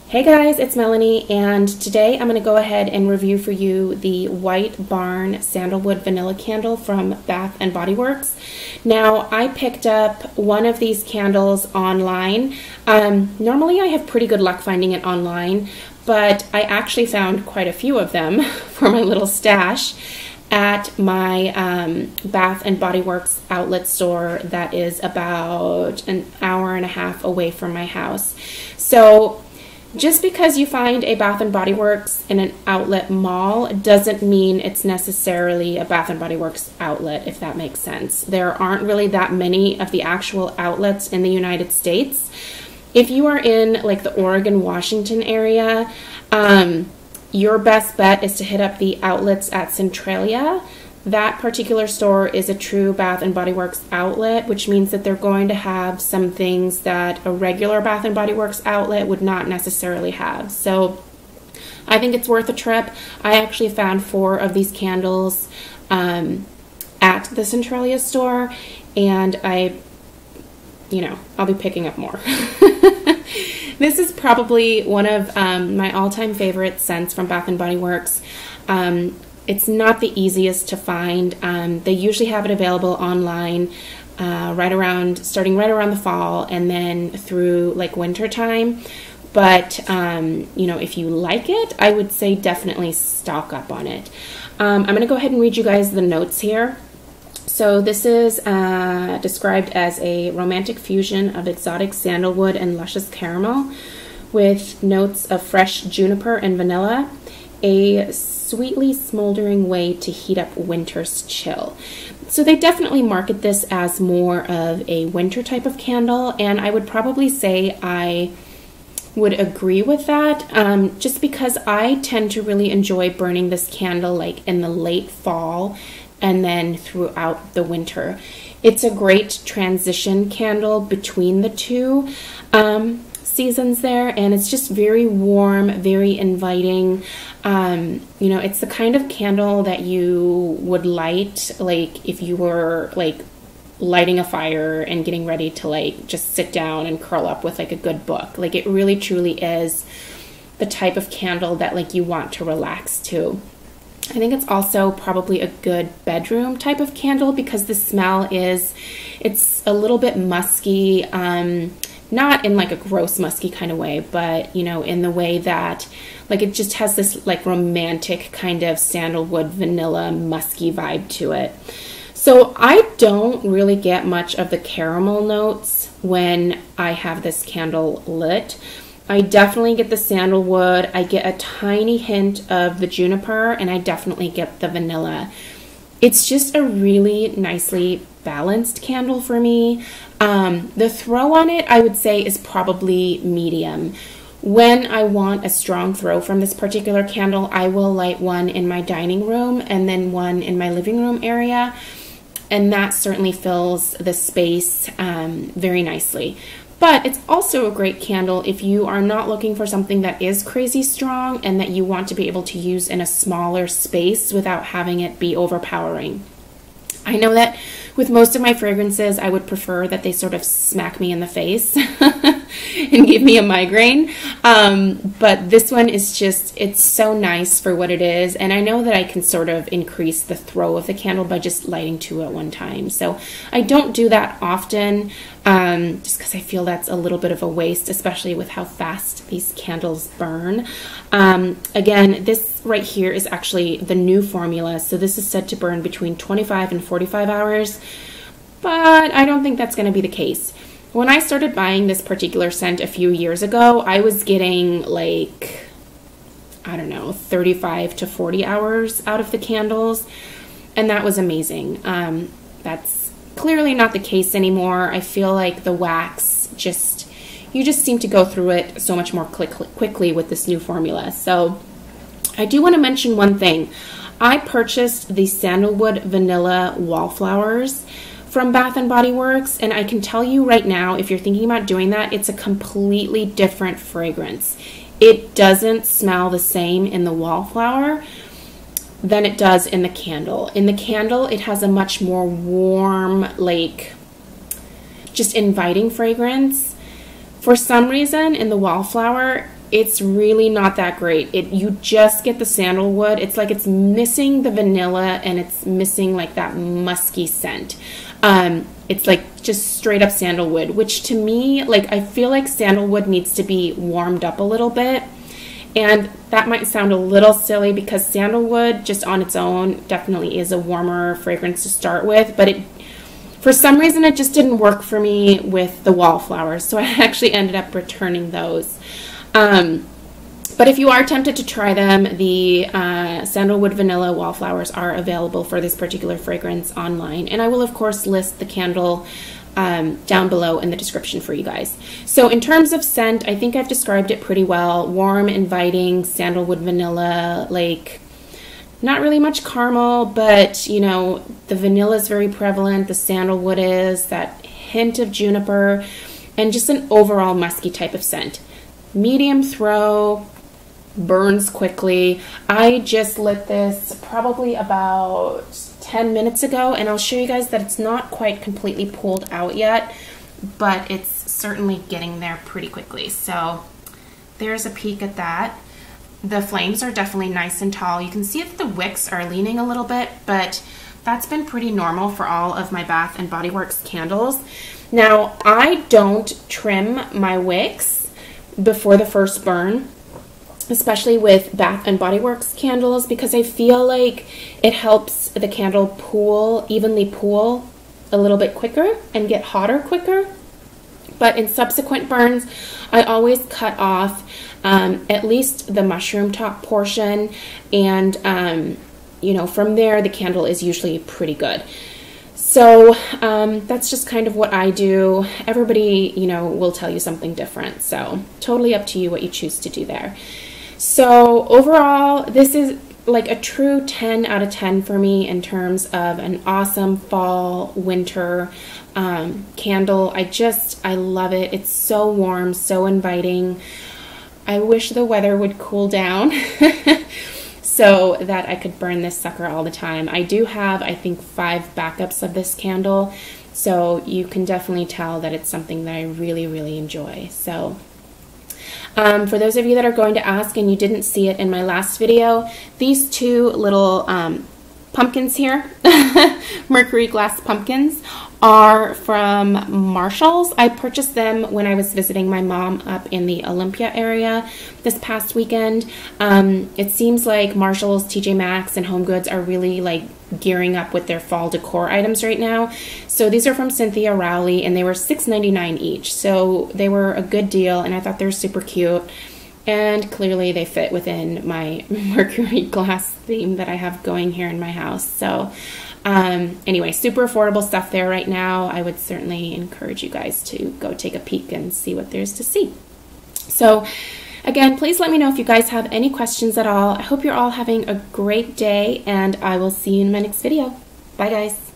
Hey guys, it's Melanie, and today I'm going to go ahead and review for you the White Barn Sandalwood Vanilla Candle from Bath & Body Works. Now, I picked up one of these candles online. Normally I have pretty good luck finding it online, but I actually found quite a few of them for my little stash at my Bath & Body Works outlet store that is about an hour and a half away from my house. So just because you find a Bath & Body Works in an outlet mall doesn't mean it's necessarily a Bath & Body Works outlet, if that makes sense. There aren't really that many of the actual outlets in the United States. If you are in like the Oregon, Washington area, your best bet is to hit up the outlets at Centralia. That particular store is a true Bath & Body Works outlet, which means that they're going to have some things that a regular Bath & Body Works outlet would not necessarily have. So I think it's worth a trip. I actually found 4 of these candles at the Centralia store, and I'll be picking up more. This is probably one of my all-time favorite scents from Bath & Body Works. It's not the easiest to find. They usually have it available online starting right around the fall and then through like winter time. But if you like it, I would say definitely stock up on it. I'm going to go ahead and read you guys the notes here. So this is described as a romantic fusion of exotic sandalwood and luscious caramel with notes of fresh juniper and vanilla. A sweetly smoldering way to heat up winter's chill. So they definitely market this as more of a winter type of candle, and I would probably say I would agree with that, just because I tend to really enjoy burning this candle like in the late fall and then throughout the winter. It's a great transition candle between the two seasons there, and it's just very warm, very inviting. It's the kind of candle that you would light like if you were like lighting a fire and getting ready to like just sit down and curl up with like a good book. Like it really truly is the type of candle that like you want to relax to. I think it's also probably a good bedroom type of candle because the smell it's a little bit musky, not in like a gross musky kind of way, but in the way that like it just has this like romantic kind of sandalwood vanilla musky vibe to it. So I don't really get much of the caramel notes when I have this candle lit. I definitely get the sandalwood, I get a tiny hint of the juniper, and I definitely get the vanilla. It's just a really nicely balanced candle for me. The throw on it, I would say, is probably medium. When I want a strong throw from this particular candle, I will light one in my dining room and then one in my living room area, and that certainly fills the space very nicely. But it's also a great candle if you are not looking for something that is crazy strong and that you want to be able to use in a smaller space without having it be overpowering. I know that with most of my fragrances, I would prefer that they sort of smack me in the face and give me a migraine. But this one is just, it's so nice for what it is. And I know that I can sort of increase the throw of the candle by just lighting 2 at one time. So I don't do that often, just because I feel that's a little bit of a waste, especially with how fast these candles burn. Again, this right here is actually the new formula. So this is said to burn between 25 and 45 hours, but I don't think that's going to be the case. When I started buying this particular scent a few years ago, I was getting like, I don't know, 35 to 40 hours out of the candles, and that was amazing. That's clearly not the case anymore. I feel like the wax you just seem to go through it so much more quickly with this new formula. So I do want to mention one thing. I purchased the Sandalwood Vanilla Wallflowers from Bath & Body Works, and I can tell you right now, if you're thinking about doing that, it's a completely different fragrance. It doesn't smell the same in the Wallflower than it does in the candle. In the candle, it has a much more warm, like, just inviting fragrance. For some reason, in the Wallflower, it's really not that great. You just get the sandalwood. It's like it's missing the vanilla and it's missing like that musky scent. It's like just straight up sandalwood, which to me, like I feel like sandalwood needs to be warmed up a little bit. And that might sound a little silly because sandalwood just on its own definitely is a warmer fragrance to start with, but for some reason it just didn't work for me with the Wallflowers, so I actually ended up returning those. But if you are tempted to try them, the Sandalwood Vanilla Wallflowers are available for this particular fragrance online, and I will of course list the candle down below in the description for you guys. So in terms of scent, I think I've described it pretty well. Warm, inviting, sandalwood vanilla, like not really much caramel, but you know, the vanilla is very prevalent, the sandalwood is, that hint of juniper, and just an overall musky type of scent. Medium throw, burns quickly. I just lit this probably about 10 minutes ago, and I'll show you guys that it's not quite completely pulled out yet, but it's certainly getting there pretty quickly. So there's a peek at that. The flames are definitely nice and tall. You can see that the wicks are leaning a little bit, but that's been pretty normal for all of my Bath and Body Works candles. Now, I don't trim my wicks before the first burn, especially with Bath and Body Works candles, because I feel like it helps the candle evenly pool a little bit quicker and get hotter quicker. But in subsequent burns, I always cut off at least the mushroom top portion, and you know, from there the candle is usually pretty good. So that's just kind of what I do. Everybody, you know, will tell you something different, so totally up to you what you choose to do there. So overall, this is like a true 10 out of 10 for me in terms of an awesome fall, winter candle. I love it. It's so warm, so inviting. I wish the weather would cool down so that I could burn this sucker all the time. I do have, I think, 5 backups of this candle, so you can definitely tell that it's something that I really, really enjoy. So for those of you that are going to ask and you didn't see it in my last video, these 2 little pumpkins here, mercury glass pumpkins, are from Marshall's. I purchased them when I was visiting my mom up in the Olympia area this past weekend. It seems like Marshall's, TJ Maxx, and Home Goods are really like gearing up with their fall decor items right now. So these are from Cynthia Rowley, and they were $6.99 each. So they were a good deal, and I thought they were super cute. And clearly they fit within my mercury glass theme that I have going here in my house. So anyway, super affordable stuff there right now. I would certainly encourage you guys to go take a peek and see what there's to see. So again, please let me know if you guys have any questions at all. I hope you're all having a great day, and I will see you in my next video. Bye, guys.